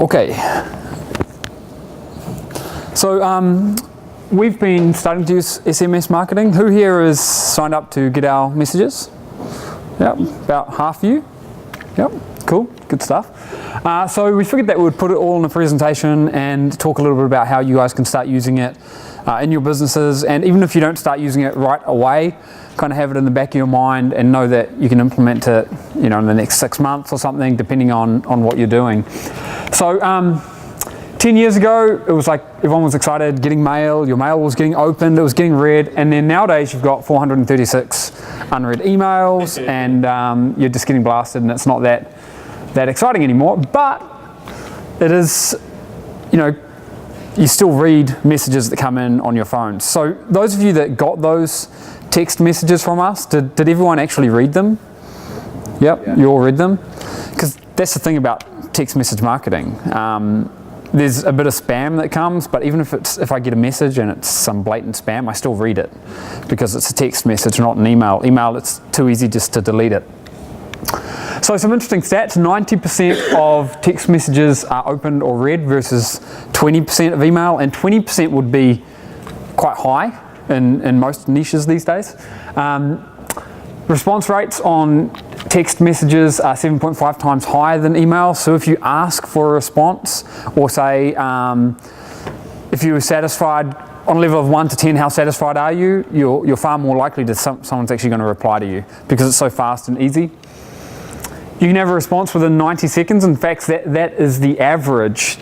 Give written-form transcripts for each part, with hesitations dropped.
Okay. So we've been starting to use SMS marketing. Who here is signed up to get our messages? Yep, about half of you. Yep, cool, good stuff. So we figured that we would put it all in a presentation and talk a little bit about how you guys can start using it in your businesses, and even if you don't start using it right away, kind of have it in the back of your mind and know that you can implement it, in the next 6 months or something, depending on what you're doing. So 10 years ago, it was like everyone was excited getting mail, your mail was getting opened, it was getting read, and then nowadays you've got 436 unread emails and you're just getting blasted, and it's not that exciting anymore. But it is, you still read messages that come in on your phone. So those of you that got those text messages from us, did everyone actually read them? Yep, yeah. You all read them? Because that's the thing about text message marketing. There's a bit of spam that comes, but even if I get a message and it's some blatant spam, I still read it because it's a text message, not an email. Email, it's too easy just to delete it. So some interesting stats, 90% of text messages are opened or read versus 20% of email, and 20% would be quite high in most niches these days. Response rates on text messages are 7.5 times higher than email. So if you ask for a response, or say if you were satisfied on a level of 1 to 10, how satisfied are you? You're far more likely that someone's actually going to reply to you because it's so fast and easy. You can have a response within 90 seconds. In fact, that is the average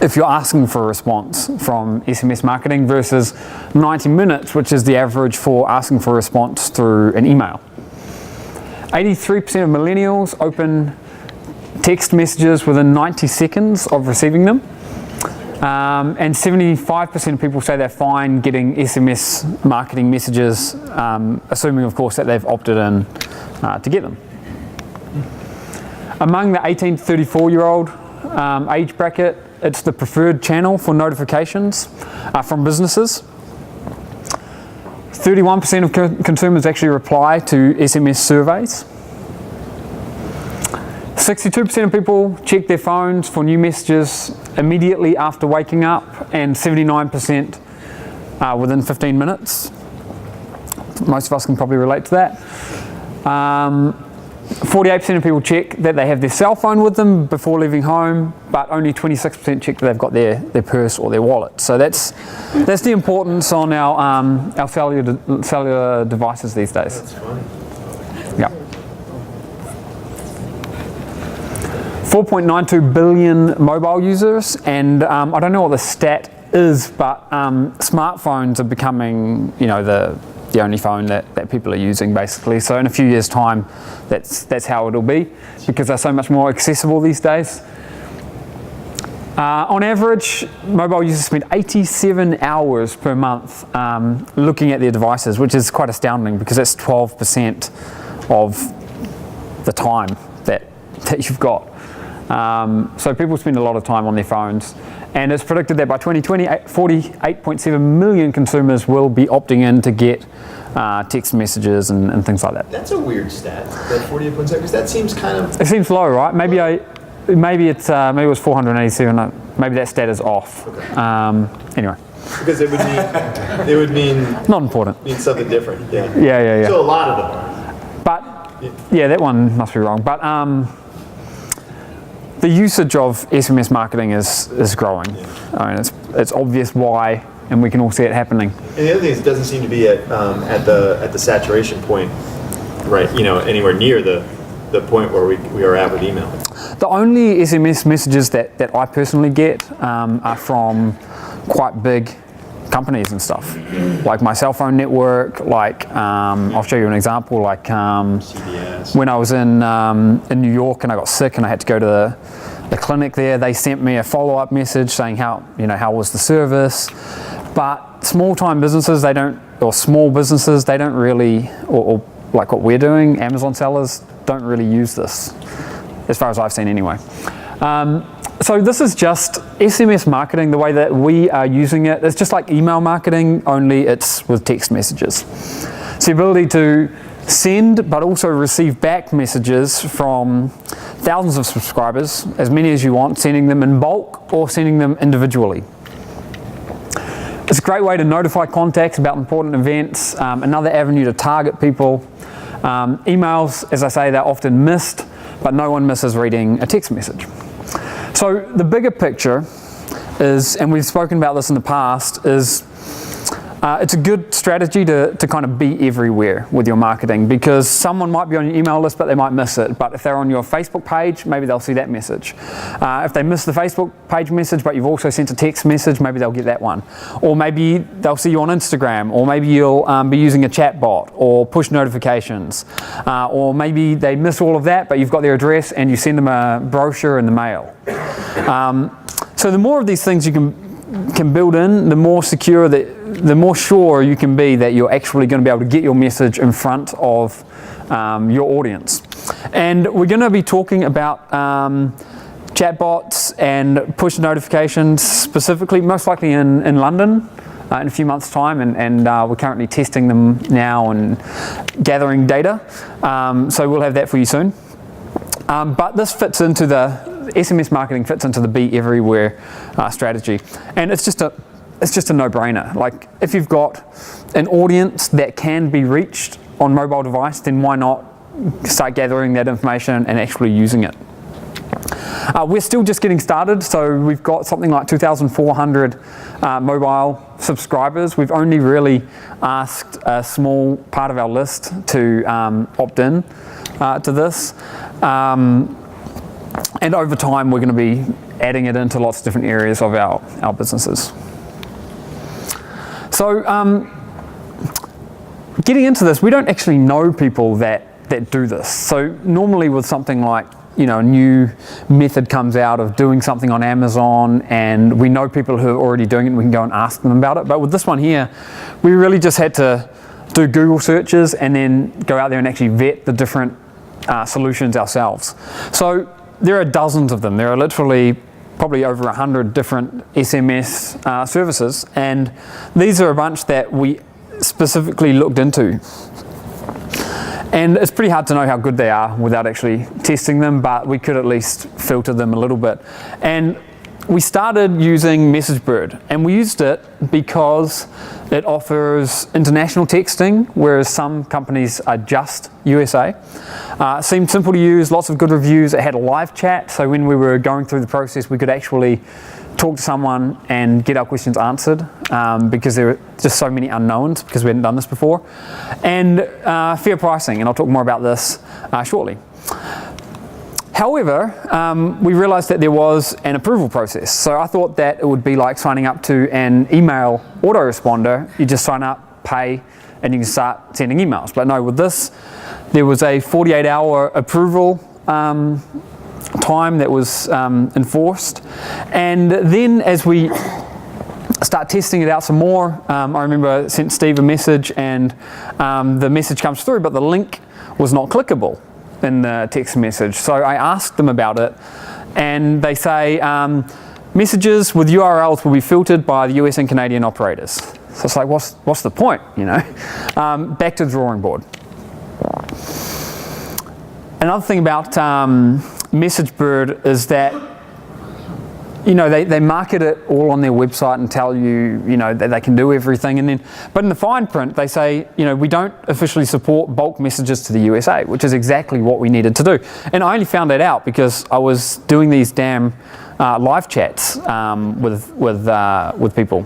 if you're asking for a response from SMS marketing, versus 90 minutes, which is the average for asking for a response through an email. 83% of millennials open text messages within 90 seconds of receiving them. And 75% of people say they're fine getting SMS marketing messages, assuming, of course, that they've opted in to get them. Among the 18 to 34-year-old age bracket, it's the preferred channel for notifications from businesses. 31% of consumers actually reply to SMS surveys. 62% of people check their phones for new messages immediately after waking up, and 79% within 15 minutes. Most of us can probably relate to that. 48% of people check that they have their cell phone with them before leaving home, but only 26% check that they've got their purse or their wallet. So that's the importance on our cellular devices these days. That's funny. Yeah. 4.92 billion mobile users, and I don't know what the stat is, but smartphones are becoming, the only phone that people are using, basically. So in a few years' time, that's how it'll be, because they're so much more accessible these days. On average, mobile users spend 87 hours per month looking at their devices, which is quite astounding, because that's 12% of the time that you've got. So people spend a lot of time on their phones, and it's predicted that by 2020, 48.7 million consumers will be opting in to get text messages and things like that. That's a weird stat, that 48.7, because that seems kind of... It seems low, right? Maybe it was 487. Maybe that stat is off. Okay. Anyway. Because it would mean not important. Mean something different. Yeah. Yeah. So a lot of them are. But yeah, that one must be wrong. But the usage of SMS marketing is growing. Yeah. I mean, it's obvious why, and we can all see it happening. And the other thing is, it doesn't seem to be at the saturation point, right? Anywhere near the point where we are at with email. The only SMS messages that I personally get are from quite big companies and stuff, like my cell phone network. Like I'll show you an example. Like CBS. When I was in New York and I got sick and I had to go to the clinic there, they sent me a follow-up message saying how was the service. But small-time businesses, small businesses, they don't really, or like what we're doing, Amazon sellers don't really use this, as far as I've seen anyway. So this is just SMS marketing, the way that we are using it. It's just like email marketing, only it's with text messages. It's the ability to send but also receive back messages from thousands of subscribers, as many as you want, sending them in bulk or sending them individually. It's a great way to notify contacts about important events, another avenue to target people. Emails, as I say, they're often missed, but no one misses reading a text message. So the bigger picture is, and we've spoken about this in the past, is it's a good strategy to kind of be everywhere with your marketing, because someone might be on your email list but they might miss it. But if they're on your Facebook page, maybe they'll see that message. If they miss the Facebook page message but you've also sent a text message, maybe they'll get that one. Or maybe they'll see you on Instagram, or maybe you'll be using a chat bot or push notifications. Or maybe they miss all of that but you've got their address and you send them a brochure in the mail. So the more of these things you can build in, the more secure, the more sure you can be that you're actually going to be able to get your message in front of your audience. And we're going to be talking about chatbots and push notifications specifically, most likely in London in a few months' time, and we're currently testing them now and gathering data. So we'll have that for you soon. But this fits into the SMS marketing fits into the be everywhere strategy, and it's just a no-brainer. Like, if you've got an audience that can be reached on mobile device, then why not start gathering that information and actually using it? We're still just getting started, so we've got something like 2,400 mobile subscribers. We've only really asked a small part of our list to opt in to this. And over time, we're going to be adding it into lots of different areas of our businesses. So getting into this, we don't actually know people that do this. So normally with something like, a new method comes out of doing something on Amazon, and we know people who are already doing it and we can go and ask them about it. But with this one here, we really just had to do Google searches and then go out there and actually vet the different solutions ourselves. So there are dozens of them. There are literally probably over 100 different SMS services, and these are a bunch that we specifically looked into. And it's pretty hard to know how good they are without actually testing them, but we could at least filter them a little bit. And we started using MessageBird, and we used it because it offers international texting, whereas some companies are just USA. It seemed simple to use, lots of good reviews. It had a live chat, so when we were going through the process, we could actually talk to someone and get our questions answered, because there were just so many unknowns because we hadn't done this before. And fair pricing, and I'll talk more about this shortly. However, we realized that there was an approval process. So I thought that it would be like signing up to an email autoresponder. You just sign up, pay, and you can start sending emails. But no, with this, there was a 48-hour approval time that was enforced. And then as we start testing it out some more, I remember I sent Steve a message, and the message comes through, but the link was not clickable in the text message. So I asked them about it, and they say messages with URLs will be filtered by the US and Canadian operators. So it's like, what's the point, Back to the drawing board. Another thing about MessageBird is that they market it all on their website and tell you, that they can do everything. But in the fine print, they say, we don't officially support bulk messages to the USA, which is exactly what we needed to do. And I only found that out because I was doing these damn live chats with people.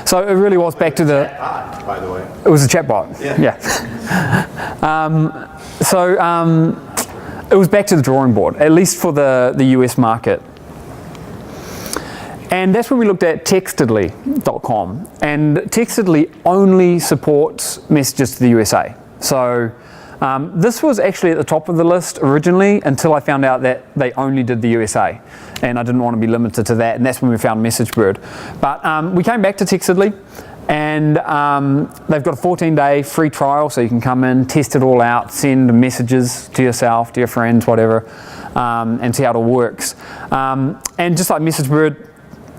So it really was back to the. Chatbot, by the way. It was a chatbot. Yeah. It was back to the drawing board, at least for the US market. And that's when we looked at Textedly.com. And Textedly only supports messages to the USA. So this was actually at the top of the list originally until I found out that they only did the USA. And I didn't want to be limited to that. And that's when we found MessageBird. But we came back to Textedly. And they've got a 14-day free trial, so you can come in, test it all out, send messages to yourself, to your friends, whatever, and see how it all works. And just like MessageBird,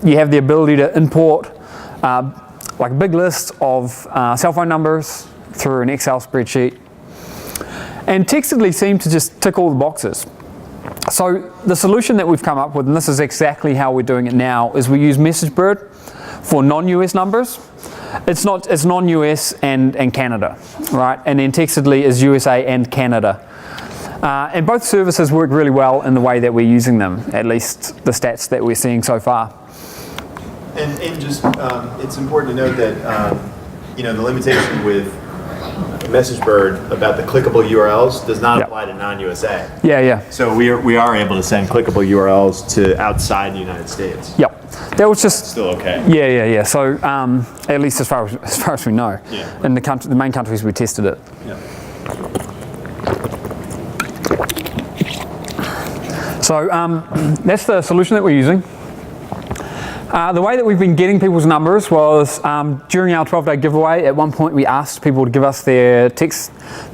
you have the ability to import like a big list of cell phone numbers, through an Excel spreadsheet. And Textedly seemed to just tick all the boxes. So the solution that we've come up with, and this is exactly how we're doing it now, is we use MessageBird for non-US numbers. It's non-US and Canada, right? And then Textedly is USA and Canada. And both services work really well in the way that we're using them, at least the stats that we're seeing so far. And just, it's important to note that, the limitation with MessageBird about the clickable URLs does not apply to non-USA. Yeah. So we are able to send clickable URLs to outside the United States. Yep. That was just still okay. Yeah. So at least as far as we know, in the main countries we tested it. Yeah. So that's the solution that we're using. The way that we've been getting people's numbers was during our 12-day giveaway. At one point, we asked people to give us their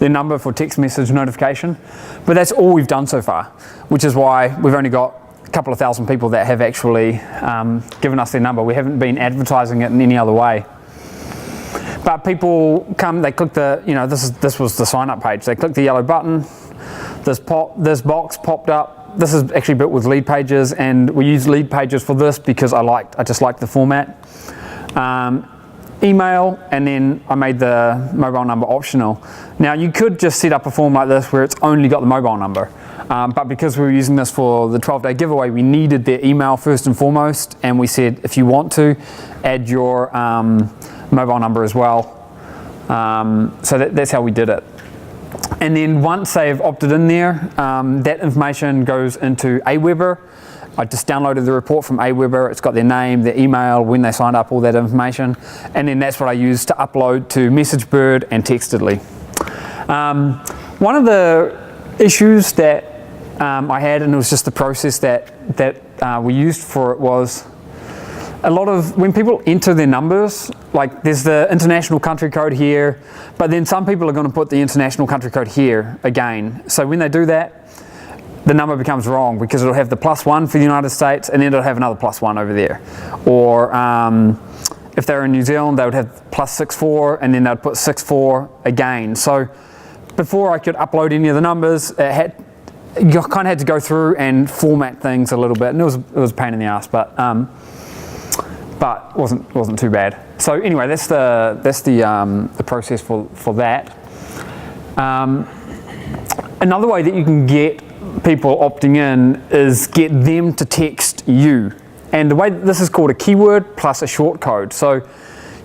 number for text message notification, but that's all we've done so far, which is why we've only got a couple of thousand people that have actually given us their number. We haven't been advertising it in any other way. But people come, they click this was the sign-up page. They click the yellow button. This box popped up. This is actually built with lead pages, and we use lead pages for this because I just liked the format. Email, and then I made the mobile number optional. Now you could just set up a form like this where it's only got the mobile number, but because we were using this for the 12-day giveaway, we needed their email first and foremost, and we said if you want to, add your mobile number as well. So that's how we did it. And then once they've opted in there, that information goes into Aweber. I just downloaded the report from Aweber. It's got their name, their email, when they signed up, all that information. And then that's what I use to upload to MessageBird and Textedly. One of the issues that I had, and it was just the process that we used for it, was a lot of, when people enter their numbers, like there's the international country code here, but then some people are going to put the international country code here again. So when they do that, the number becomes wrong because it'll have the +1 for the United States and then it'll have another +1 over there. Or if they're in New Zealand, they would have +64 and then they'd put 64 again. So before I could upload any of the numbers, you kind of had to go through and format things a little bit, and it was a pain in the ass, but wasn't too bad. So anyway, that's the process for that. Another way that you can get people opting in is get them to text you, and the way this is called a keyword plus a short code. So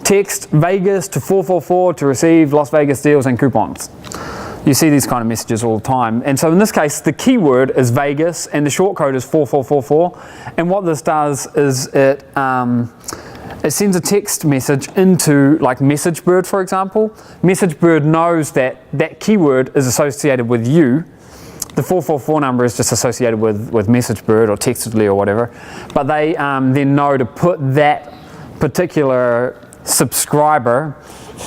text Vegas to 444 to receive Las Vegas deals and coupons. You see these kind of messages all the time. And so in this case, the keyword is Vegas and the short code is 4444. And what this does is it sends a text message into like MessageBird, for example. MessageBird knows that that keyword is associated with you. The 444 number is just associated with MessageBird or Textedly or whatever. But they then know to put that particular subscriber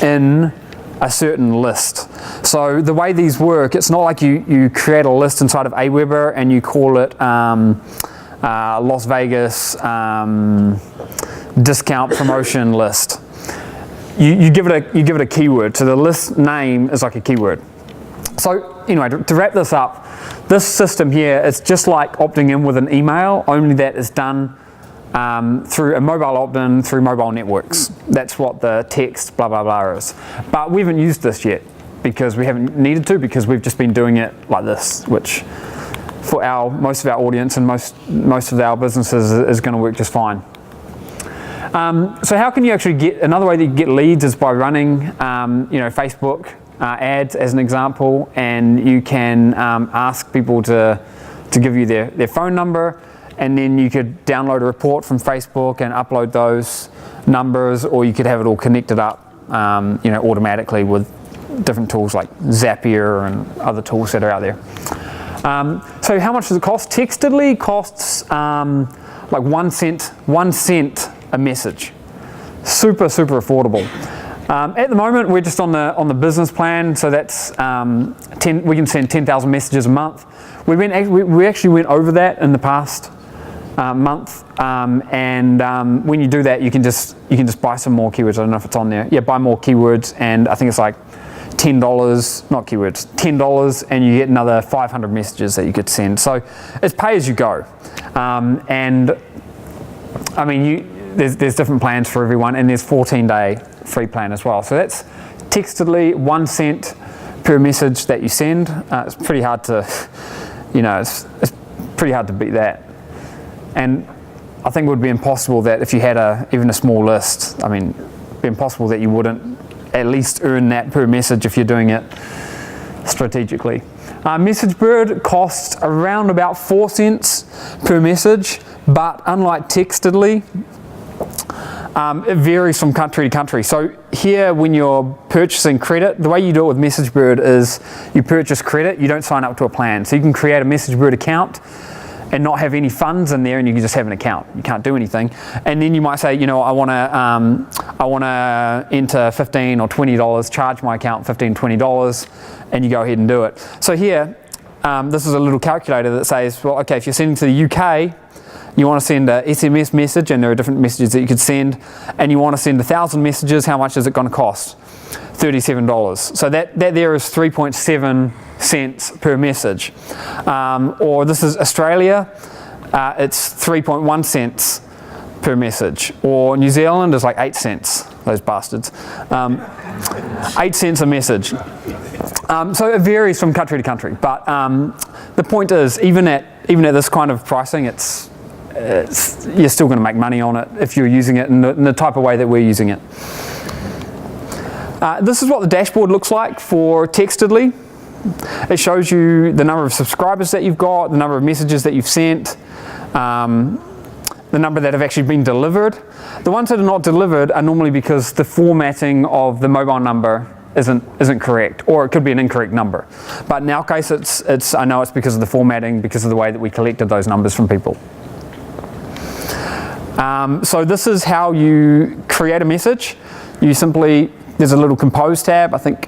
in a certain list. So the way these work, it's not like you create a list inside of Aweber and you call it Las Vegas discount promotion list. You give it a keyword. So the list name is like a keyword. So anyway, to wrap this up, this system here, it's just like opting in with an email, only that is done through a mobile opt-in through mobile networks. That's what the text blah blah blah is. But we haven't used this yet because we haven't needed to, because we've just been doing it like this, which for most of our audience and most of our businesses is going to work just fine. So how can you actually get, another way that you get leads is by running Facebook ads as an example, and you can ask people to give you their phone number, and then you could download a report from Facebook and upload those numbers, or you could have it all connected up automatically with different tools like Zapier and other tools that are out there. So how much does it cost? Textedly costs like 1 cent a message. Super affordable. At the moment, we're just on the business plan, so that's we can send 10,000 messages a month. We actually went over that in the past month, and when you do that, you can just buy some more keywords. I don't know if it's on there. Yeah, buy more keywords, and I think it's like $10, not keywords, $10, and you get another 500 messages that you could send. So it's pay as you go. And I mean, there's different plans for everyone, and there's 14-day free plan as well. So that's Textedly 1 cent per message that you send. It's pretty hard to, it's pretty hard to beat that. And I think it would be impossible that if you had even a small list, I mean, it'd be impossible that you wouldn't at least earn that per message if you're doing it strategically. MessageBird costs around about 4 cents per message, but unlike Textedly, it varies from country to country. So here, when you're purchasing credit, the way you do it with MessageBird is you purchase credit, you don't sign up to a plan. So you can create a MessageBird account and not have any funds in there, and you can just have an account. You can't do anything. And then you might say, I want to enter $15 or $20, charge my account $15, $20, and you go ahead and do it. So here, this is a little calculator that says, well, okay, if you're sending to the UK, you want to send a SMS message, and there are different messages that you could send, and you want to send 1,000 messages, how much is it going to cost? $37. So that there is 3.7 cents per message. Or this is Australia, it's 3.1 cents per message. Or New Zealand is like 8 cents, those bastards. 8 cents a message. So it varies from country to country, but the point is, even at this kind of pricing, you're still going to make money on it if you're using it in the type of way that we're using it. This is what the dashboard looks like for Textedly. It shows you the number of subscribers that you've got, the number of messages that you've sent, the number that have actually been delivered. The ones that are not delivered are normally because the formatting of the mobile number isn't correct, or it could be an incorrect number. But in our case, I know it's because of the formatting, because of the way that we collected those numbers from people. So this is how you create a message. There's a little compose tab, I think,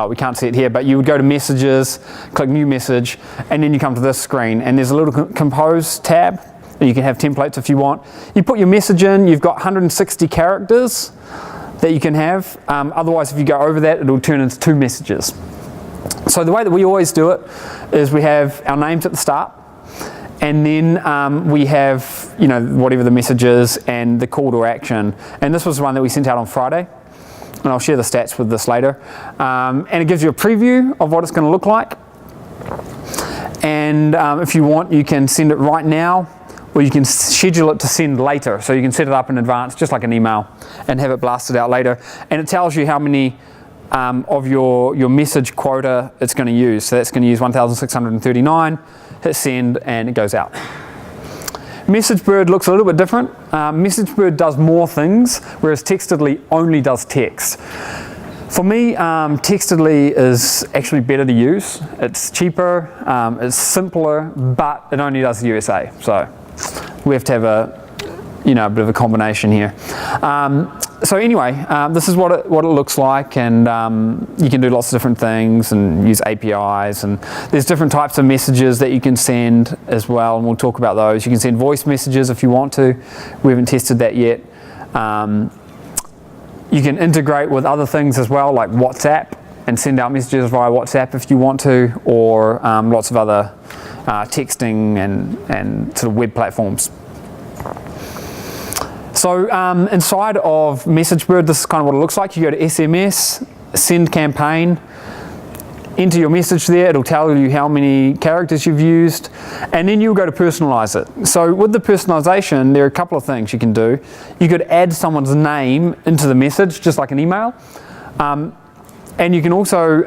we can't see it here, but you would go to messages, click new message, and then you come to this screen, and there's a little compose tab, and you can have templates if you want. You put your message in, you've got 160 characters that you can have. Otherwise, if you go over that, it'll turn into 2 messages. So the way that we always do it is we have our names at the start, and then we have, whatever the message is and the call to action. And this was the one that we sent out on Friday, and I'll share the stats with this later. And it gives you a preview of what it's going to look like. And if you want, you can send it right now, or you can schedule it to send later. So you can set it up in advance, just like an email, and have it blasted out later. And it tells you how many of your message quota it's going to use. So that's going to use 1,639. Hit send, and it goes out. MessageBird looks a little bit different. MessageBird does more things, whereas Textedly only does text. For me, Textedly is actually better to use. It's cheaper, it's simpler, but it only does the USA. So we have to have a bit of a combination here. So anyway, this is what it looks like, and you can do lots of different things and use APIs, and there's different types of messages that you can send as well, and we'll talk about those. You can send voice messages if you want to. We haven't tested that yet. You can integrate with other things as well, like WhatsApp, and send out messages via WhatsApp if you want to, or lots of other texting and sort of web platforms. So inside of MessageBird, this is kind of what it looks like. You go to SMS, send campaign, enter your message there. It'll tell you how many characters you've used, and then you'll go to personalize it. So with the personalization, there are a couple of things you can do. You could add someone's name into the message, just like an email, and you can also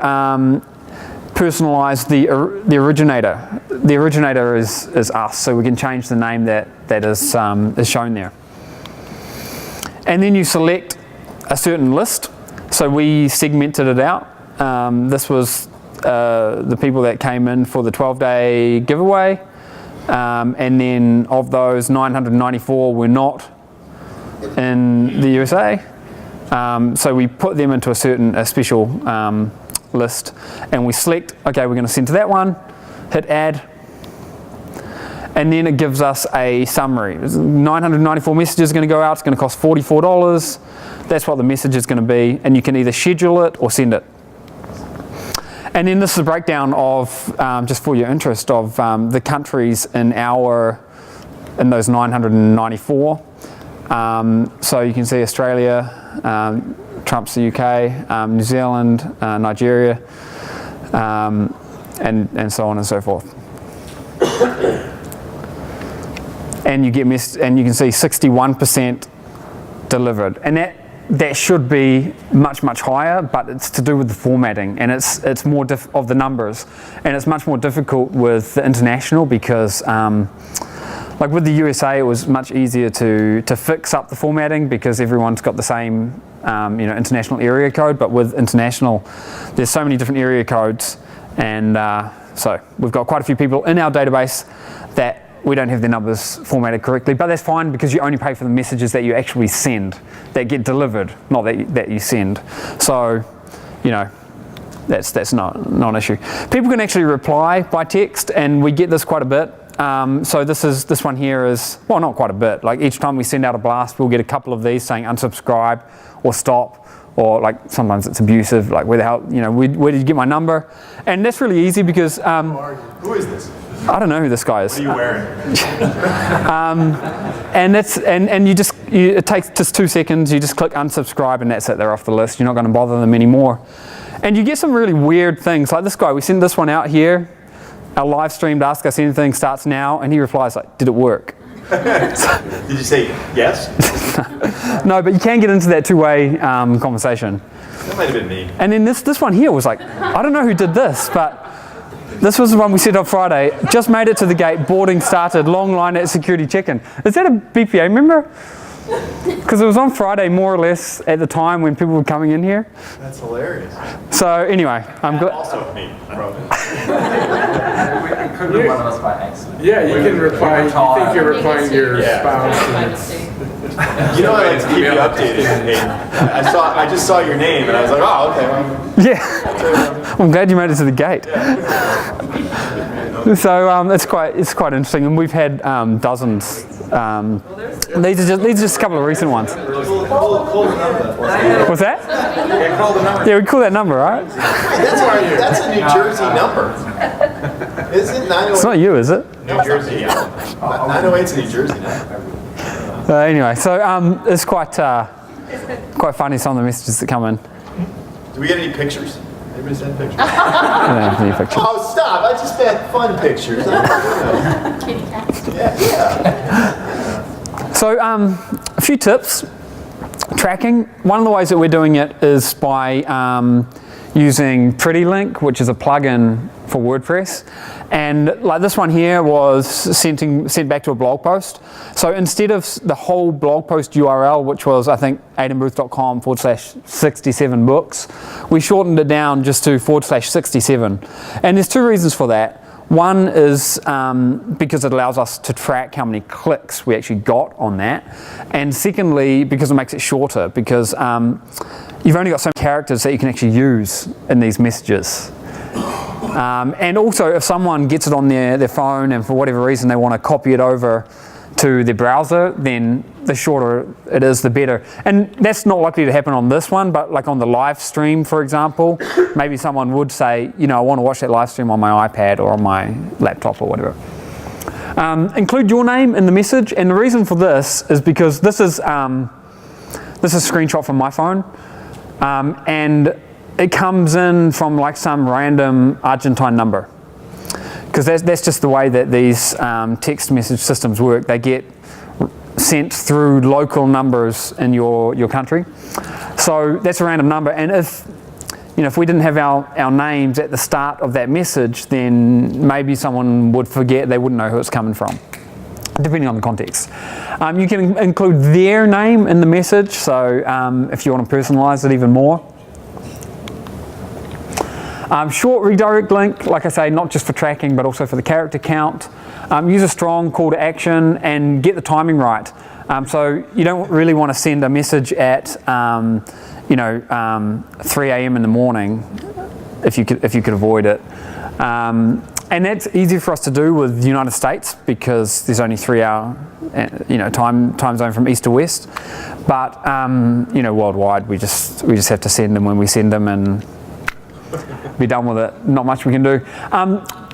personalize the originator. The originator is us, so we can change the name that is shown there. And then you select a certain list. So we segmented it out. This was the people that came in for the 12-day giveaway. And then of those, 994 were not in the USA. So we put them into a special list. And we select, okay, we're going to send to that one, hit add. And then it gives us a summary. 994 messages are going to go out. It's going to cost $44. That's what the message is going to be. And you can either schedule it or send it. And then this is a breakdown of, just for your interest, of the countries in those 994. So you can see Australia, Trump's the UK, New Zealand, Nigeria, and so on and so forth. And you can see 61% delivered, and that should be much higher, but it's to do with the formatting, and it's more of the numbers, and it's much more difficult with the international because like with the USA it was much easier to fix up the formatting because everyone's got the same international area code, but with international there's so many different area codes, and so we've got quite a few people in our database that we don't have their numbers formatted correctly, but that's fine because you only pay for the messages that you actually send, that get delivered, not that you send. So, that's not an issue. People can actually reply by text, and we get this quite a bit. So this one here is, well, not quite a bit. Like each time we send out a blast, we'll get a couple of these saying unsubscribe or stop, or like sometimes it's abusive, like where the hell, where did you get my number? And that's really easy because who is this? I don't know who this guy is. What are you wearing? And it takes just 2 seconds. You just click unsubscribe, and that's it. They're off the list. You're not going to bother them anymore. And you get some really weird things, like this guy. We send this one out here. Our live streamed Ask Us Anything starts now, and he replies like, "Did it work?" Did you say yes? No, but you can get into that two-way conversation. That might have been me. And then this one here was like, I don't know who did this, but this was the one we sent on Friday. Just made it to the gate, boarding started, long line at security check-in. Is that a BPA member? Because it was on Friday, more or less, at the time when people were coming in here. That's hilarious. So anyway, I'm glad. Also me, probably. It could be one of us by accident. Yeah, you can reply. You think you're replying to your spouse. You know, I like to keep you updated. I just saw your name, and I was like, oh, okay. Well, Yeah, I'm glad you made it to the gate. So it's quite interesting, and we've had dozens. These are just a couple of recent ones. What's that? Yeah, call the number. Yeah, we call that number, right? That's a New Jersey number. Is it 908? It's not you, is it? New Jersey, yeah. 908's a New Jersey number. Anyway, so it's quite funny, some of the messages that come in. Do we get any pictures? Anybody send pictures? I don't have any pictures. Oh, stop. I just had fun pictures. Kitty cats. Yeah. So a few tips. Tracking. One of the ways that we're doing it is by using PrettyLink, which is a plugin for WordPress. And like this one here was sent back to a blog post. So instead of the whole blog post URL, which was I think aidanbooth.com/67 books, we shortened it down just to /67. And there's two reasons for that. One is because it allows us to track how many clicks we actually got on that. And secondly, because it makes it shorter, because you've only got so many characters that you can actually use in these messages. And also, if someone gets it on their phone and for whatever reason they want to copy it over to their browser, then the shorter it is, the better. And that's not likely to happen on this one, but like on the live stream, for example, maybe someone would say, I want to watch that live stream on my iPad or on my laptop or whatever. Include your name in the message, and the reason for this is because this is a screenshot from my phone, and it comes in from like some random Argentine number. Because that's just the way that these text message systems work. They get sent through local numbers in your country. So that's a random number. And if we didn't have our names at the start of that message, then maybe someone would forget, they wouldn't know who it's coming from, depending on the context. You can include their name in the message, so if you want to personalize it even more. Short redirect link, like I say, not just for tracking, but also for the character count. Use a strong call to action and get the timing right. So you don't really want to send a message at 3 a.m. in the morning if you could avoid it. And that's easy for us to do with the United States because there's only 3 hour time zone from east to west. But worldwide we just have to send them when we send them, and be done with it. Not much we can do.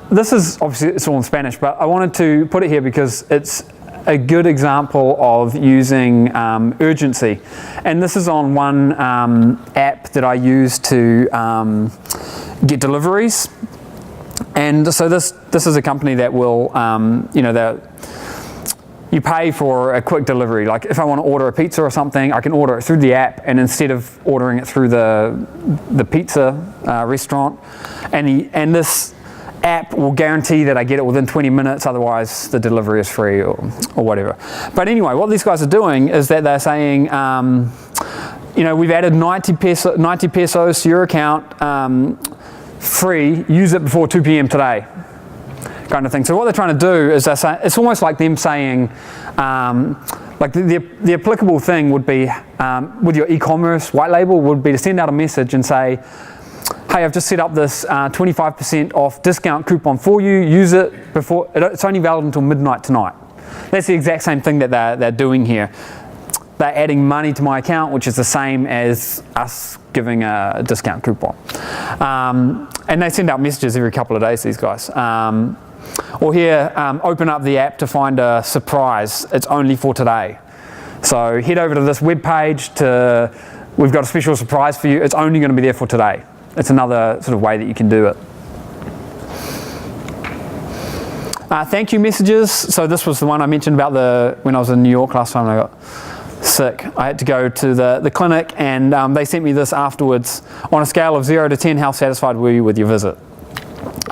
This is, obviously it's all in Spanish, but I wanted to put it here because it's a good example of using urgency. And this is on one app that I use to get deliveries. And so this is a company that will, you pay for a quick delivery. Like if I want to order a pizza or something, I can order it through the app, and instead of ordering it through the pizza restaurant, and this app will guarantee that I get it within 20 minutes, otherwise the delivery is free or whatever. But anyway, what these guys are doing is that they're saying, we've added 90 pesos to your account, free, use it before 2 p.m. today, kind of thing. So what they're trying to do is it's almost like them saying, like the applicable thing would be, with your e-commerce white label, would be to send out a message and say, hey, I've just set up this 25% off discount coupon for you. Use it before, it's only valid until midnight tonight. That's the exact same thing that they're doing here. They're adding money to my account, which is the same as us giving a discount coupon. And they send out messages every couple of days, these guys. Or here, open up the app to find a surprise. It's only for today. So head over to this web page we've got a special surprise for you. It's only going to be there for today. It's another sort of way that you can do it. Thank you messages. So this was the one I mentioned about when I was in New York last time and I got sick. I had to go to the clinic, and they sent me this afterwards. On a scale of 0 to 10, how satisfied were you with your visit?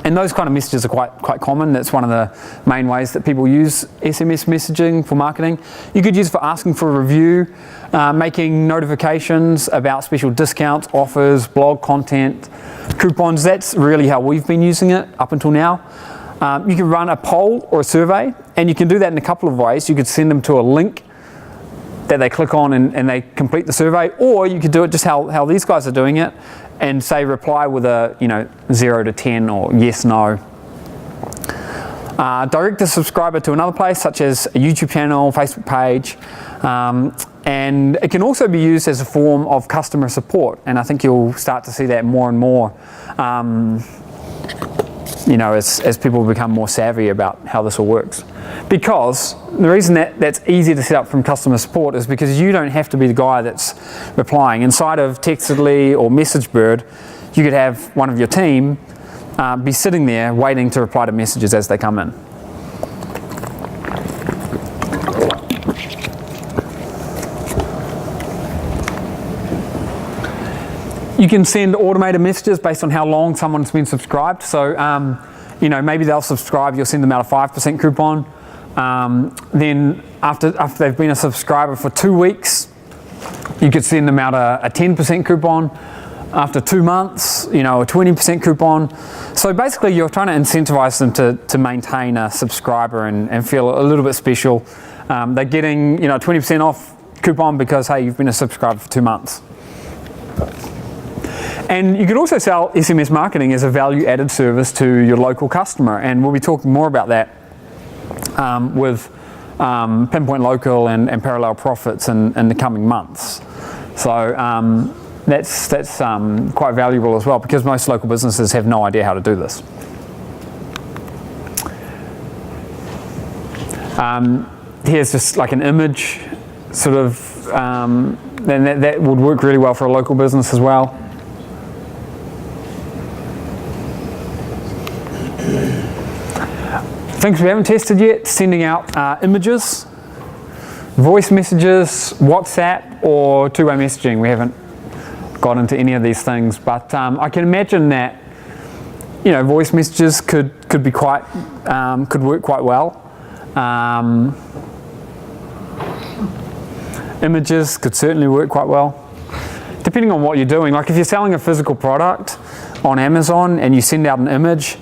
And those kind of messages are quite common. That's one of the main ways that people use SMS messaging for marketing. You could use it for asking for a review, making notifications about special discounts, offers, blog content, coupons. That's really how we've been using it up until now. You can run a poll or a survey, and you can do that in a couple of ways. You could send them to a link that they click on and they complete the survey, or you could do it just how these guys are doing it, and say reply with a 0 to 10 or yes, no. Direct the subscriber to another place, such as a YouTube channel, Facebook page, and it can also be used as a form of customer support, and I think you'll start to see that more and more as people become more savvy about how this all works. Because the reason that's easy to set up from customer support is because you don't have to be the guy that's replying. Inside of Textedly or MessageBird, you could have one of your team be sitting there waiting to reply to messages as they come in. You can send automated messages based on how long someone's been subscribed. So, maybe they'll subscribe, you'll send them out a 5% coupon. Then after they've been a subscriber for 2 weeks, you could send them out a 10% coupon. After 2 months, a 20% coupon. So basically you're trying to incentivize them to maintain a subscriber and feel a little bit special. They're getting, 20% off coupon because, hey, you've been a subscriber for 2 months. And you could also sell SMS marketing as a value-added service to your local customer, and we'll be talking more about that with Pinpoint Local and Parallel Profits in the coming months. So that's quite valuable as well, because most local businesses have no idea how to do this. Here's just like an image, sort of, and that would work really well for a local business as well. Things we haven't tested yet: sending out images, voice messages, WhatsApp, or two-way messaging. We haven't got into any of these things, but I can imagine that voice messages could be could work quite well. Images could certainly work quite well, depending on what you're doing. Like if you're selling a physical product on Amazon and you send out an image,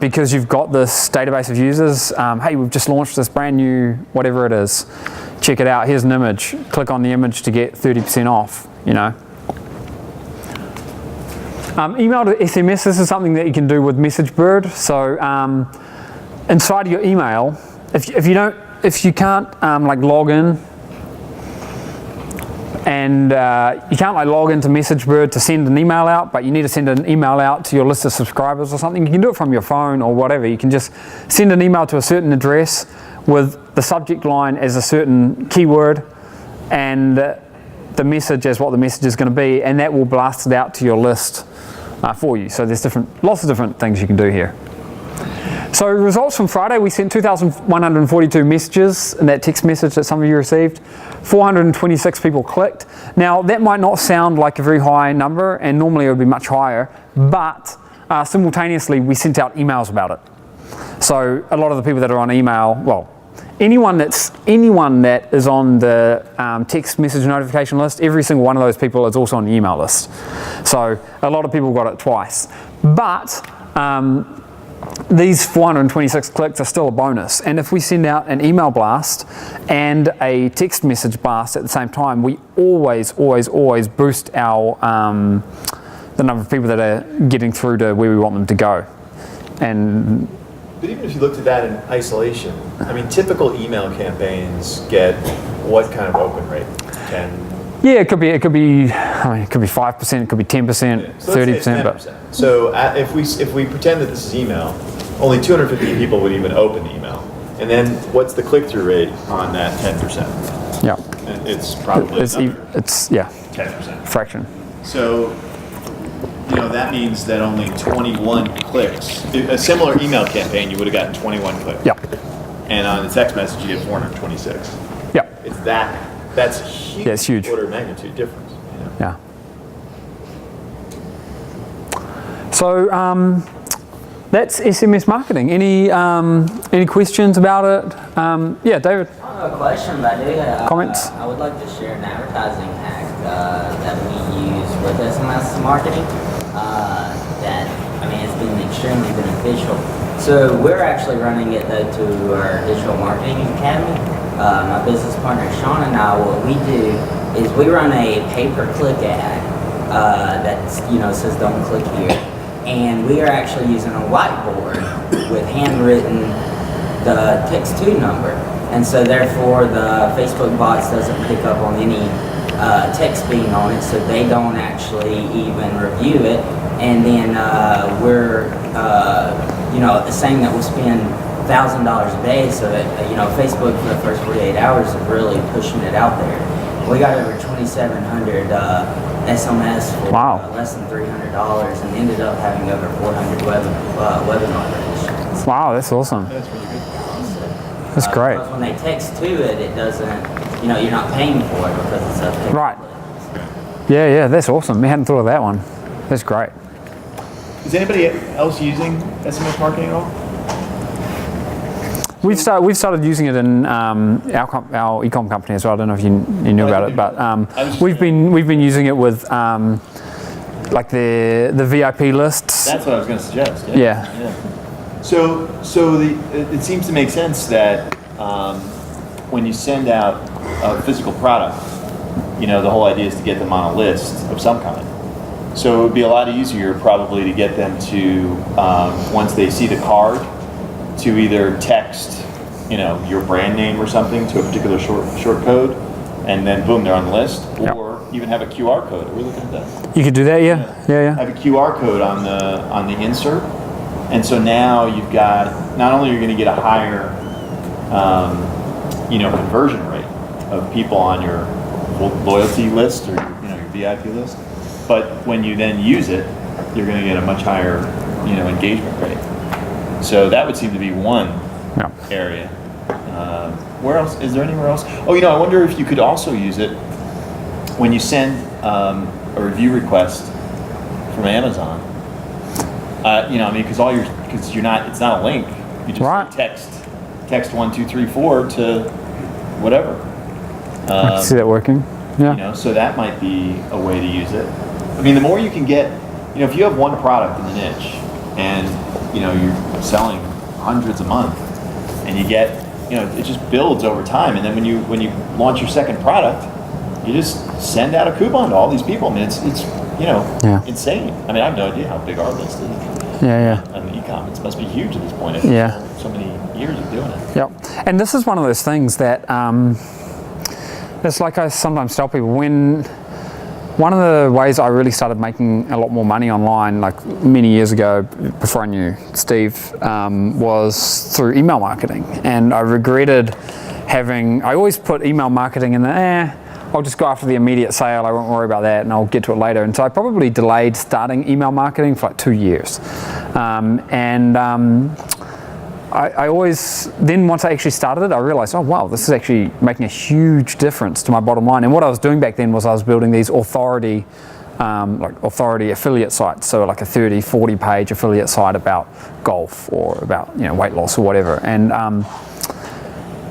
because you've got this database of users, hey, we've just launched this brand new whatever it is, check it out, here's an image, click on the image to get 30% off, Email to SMS, this is something that you can do with MessageBird. So inside of your email, if you can't log in and you can't like log into MessageBird to send an email out, but you need to send an email out to your list of subscribers or something. You can do it from your phone or whatever. You can just send an email to a certain address with the subject line as a certain keyword and the message as what the message is going to be, and that will blast it out to your list for you. So there's lots of different things you can do here. So results from Friday, we sent 2,142 messages in that text message that some of you received. 426 people clicked. Now that might not sound like a very high number, and normally it would be much higher, but simultaneously we sent out emails about it. So a lot of the people that are on email, well, anyone that is on the text message notification list, every single one of those people is also on the email list. So a lot of people got it twice. But these 426 clicks are still a bonus, and if we send out an email blast and a text message blast at the same time, we always boost our the number of people that are getting through to where we want them to go. And but even if you looked at that in isolation, I mean, typical email campaigns get what kind of open rate? 10? Yeah, it could be 5%, it could be 10%, 30%. But so if we pretend that this is email, only 250 people would even open the email. And then what's the click-through rate on that 10%? Yeah, And it's probably it's 10%. Fraction. So that means that only 21 clicks. A similar email campaign, you would have gotten 21 clicks. Yeah. And on the text message, you get 426. Yeah. That's huge. Yeah, it's huge. Order of magnitude difference. Yeah. So that's SMS marketing. Any questions about it? Yeah, David. I have a question, but I do have, Comments? I would like to share an advertising hack that we use with SMS marketing. It's been extremely beneficial. So we're actually running it though to our digital marketing academy. My business partner Sean and I, what we do is we run a pay-per-click ad that says "Don't click here," and we are actually using a whiteboard with handwritten the text-to number, and so therefore the Facebook bots doesn't pick up on any text being on it, so they don't actually even review it. And then we're saying that we'll spend $1,000 a day, so that Facebook for the first 48 hours is really pushing it out there. We got over 2,700 SMS for less than $300, and ended up having over 400 webinar registrations. Wow, that's awesome. That's really good. That's great. Because when they text to it, it doesn't, you're not paying for it because it's a pay-per-click. Right. Yeah, that's awesome. We hadn't thought of that one. That's great. Is anybody else using SMS marketing at all? We've started using it in our e-com company as well. I don't know if you knew about it, but we've been using it with like the VIP lists. That's what I was going to suggest. Yeah. So it seems to make sense that when you send out a physical product, the whole idea is to get them on a list of some kind. So it would be a lot easier probably to get them to, once they see the card, to either text, your brand name or something to a particular short code, and then boom, they're on the list, or even have a QR code. Are we looking at that? You could do that, yeah. Have a QR code on the insert, and so now you've got, not only are you going to get a higher, conversion rate of people on your loyalty list or your VIP list, but when you then use it, you're going to get a much higher, engagement rate. So that would seem to be one area. Where else? Is there anywhere else? Oh, I wonder if you could also use it when you send a review request from Amazon. Because it's not a link. You just text 1, 2, 3, 4 to whatever. I can see that working. Yeah. So that might be a way to use it. I mean, the more you can get, if you have one product in the niche and you're selling hundreds a month, and you get, it just builds over time. And then when you launch your second product, you just send out a coupon to all these people. I mean, it's insane. I mean, I have no idea how big our list is. Yeah. On the e-com, it must be huge at this point. So many years of doing it. Yep. And this is one of those things that It's like I sometimes tell people, when one of the ways I really started making a lot more money online, like many years ago, before I knew Steve, was through email marketing. And I regretted I always put email marketing in the, I'll just go after the immediate sale, I won't worry about that, and I'll get to it later. And so I probably delayed starting email marketing for like 2 years. I always, then once I actually started it, I realized, oh wow, this is actually making a huge difference to my bottom line. And what I was doing back then was I was building these authority affiliate sites. So like a 30, 40 page affiliate site about golf or about, weight loss or whatever. And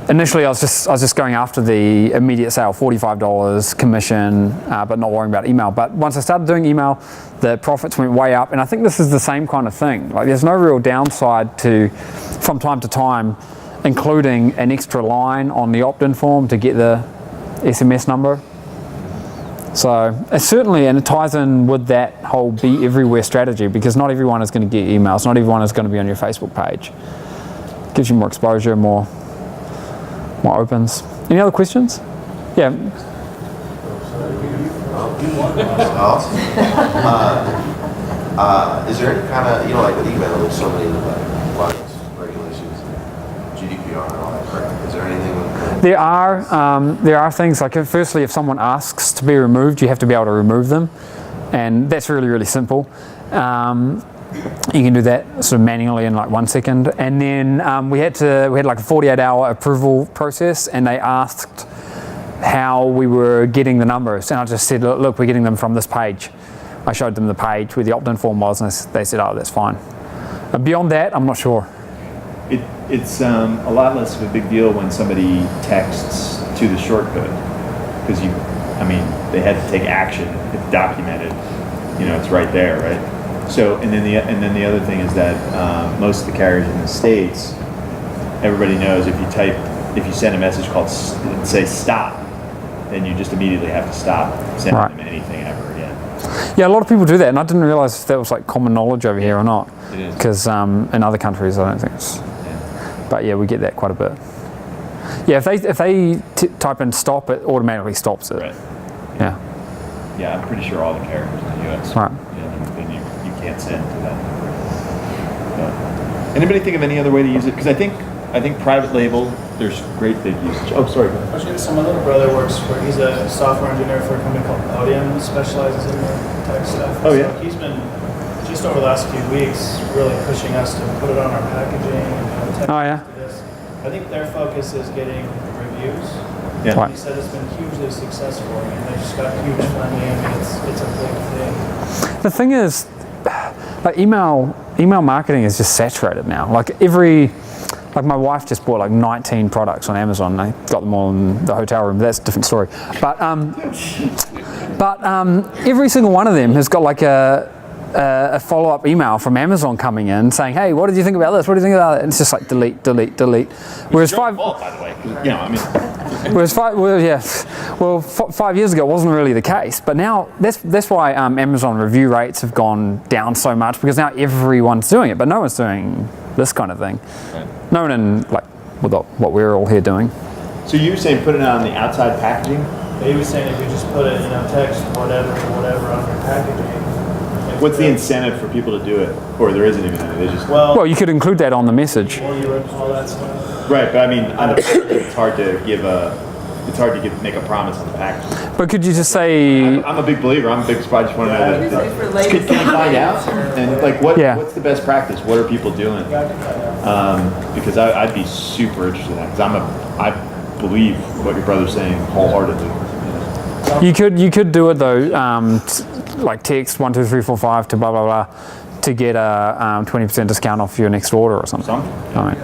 initially I was just going after the immediate sale, $45 commission, but not worrying about email. But once I started doing email, the profits went way up. And I think this is the same kind of thing. Like there's no real downside to, from time to time, including an extra line on the opt-in form to get the SMS number. So it's certainly, and it ties in with that whole be everywhere strategy, because not everyone is going to get emails, not everyone is going to be on your Facebook page. It gives you more exposure, more opens. Any other questions? Yeah. Is there any kind of, like with email, there's so many compliance regulations, GDPR and all that crap. Is there anything with that? There are things like, firstly, if someone asks to be removed, you have to be able to remove them. And that's really, really simple. You can do that sort of manually in like 1 second. And then we had like a 48-hour approval process, and they asked how we were getting the numbers. And I just said, look, we're getting them from this page. I showed them the page where the opt-in form was, and they said, oh, that's fine. Beyond that, I'm not sure. It's a lot less of a big deal when somebody texts to the shortcode, because they had to take action. It's documented. It's right there, right? So, and then the other thing is that most of the carriers in the States, everybody knows if you send a message called say stop, then you just immediately have to stop sending them anything ever again. Yeah, a lot of people do that, and I didn't realize if that was like common knowledge over here or not. It is. Because in other countries, I don't think it's. Yeah. But yeah, we get that quite a bit. Yeah, if they type in stop, it automatically stops it. Right. Yeah. Yeah, I'm pretty sure all the carriers in the U.S. Right. Then you can't send to that. But anybody think of any other way to use it? Because I think private label, there's great big usage. Oh, sorry. Actually, so my little brother works he's a software engineer for a company called Podium, specializes in the tech stuff. Oh, yeah. So he's been, just over the last few weeks, really pushing us to put it on our packaging and tech Oh, yeah. to this. I think their focus is getting reviews. Yeah. Right. He said it's been hugely successful. They just got huge funding. It's a big thing. The thing is, like email marketing is just saturated now. Like my wife just bought like 19 products on Amazon. I got them all in the hotel room. That's a different story. But every single one of them has got like a follow-up email from Amazon coming in saying, hey, what did you think about this? What do you think about it? And it's just like delete. Whereas By the way, Whereas 5 years ago it wasn't really the case, but now that's why Amazon review rates have gone down so much, because now everyone's doing it, but no one's doing this kind of thing. Right. No one in like what we're all here doing. So you were saying put it on the outside packaging? He was saying if you just put it, text whatever on your packaging. What's the incentive for people to do it, or there isn't even any? They just well, you could include that on the message. All that stuff. Right, but on the it's hard to make a promise on the package. But could you just say? I'm a big believer. I'm a big. I just want to know that. Can I find out? And like, what's the best practice? What are people doing? Because I'd be super interested in that, because I believe what your brother's saying wholeheartedly. You could do it though, like text 1 2 3 4 5 to blah blah blah to get a 20% discount off your next order or something. All right.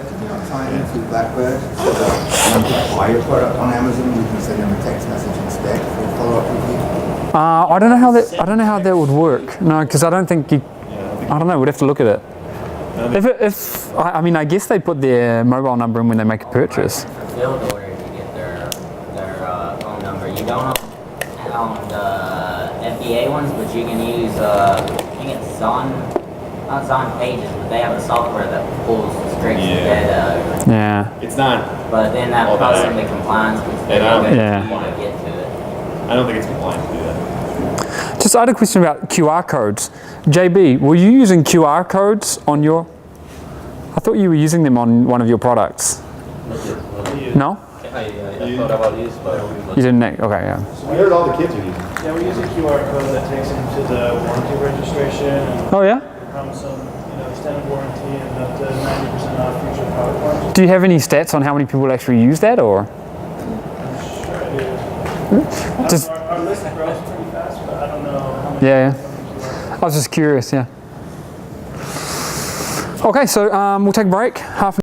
Sign into Blackbird. Buy your product on Amazon. You can send them a text message instead for a follow-up review. I don't know how that would work. No, because I don't think you. I don't know. We'd have to look at it. I guess they put their mobile number in when they make a purchase. For field order, you get their phone number. You don't on the FBA ones, but you can use you get Zon not design pages, but they have a software that pulls straight to Yeah. data. Yeah. It's not. But then that All that puts accurate. into compliance because they And I don't don't think- want to get to it. I don't think it's compliant to do that. Just I had a question about QR codes. JB, were you using QR codes on your? I thought you were using them on one of your products. No? I thought about this, but You didn't. Okay, yeah. We heard all the kids are using it. Yeah, we use a QR code that takes them to the warranty registration and Oh yeah. promise them, extended warranty and up to 90% off future product warranty. Do you have any stats on how many people actually use that, or? I'm sure I do. Just Our list grows pretty fast, but I don't know how many. Yeah, yeah. I was just curious. Yeah. Okay, so we'll take a break.